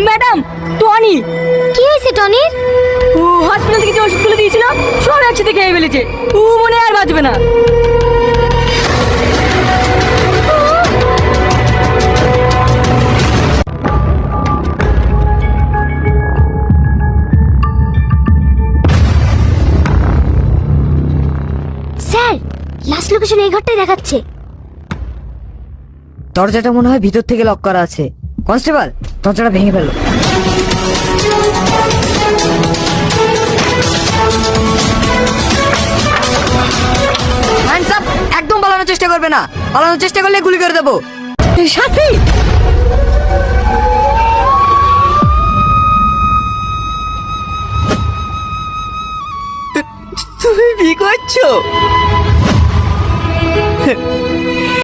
Madam, Tony. কি হয়েছে টনির? ও hospital থেকে যে ওষুধগুলো দিয়েছিলাম সব একসাথে খেয়ে ফেলেছে। ও মনে আর বাঁচবে না। স্যার, লাস্ট লোকেশন এই ঘরটাই দেখাচ্ছে। দরজাটা মনে হয় ভিতর থেকে লক করা আছে। কনস্টেবল, দরজাটা ভেঙে ফেলো। Hands up! একদম পালানোর চেষ্টা করবে না। পালানোর চেষ্টা করলে গুলি করে দেবো। সাথী, তুমি কি করছো?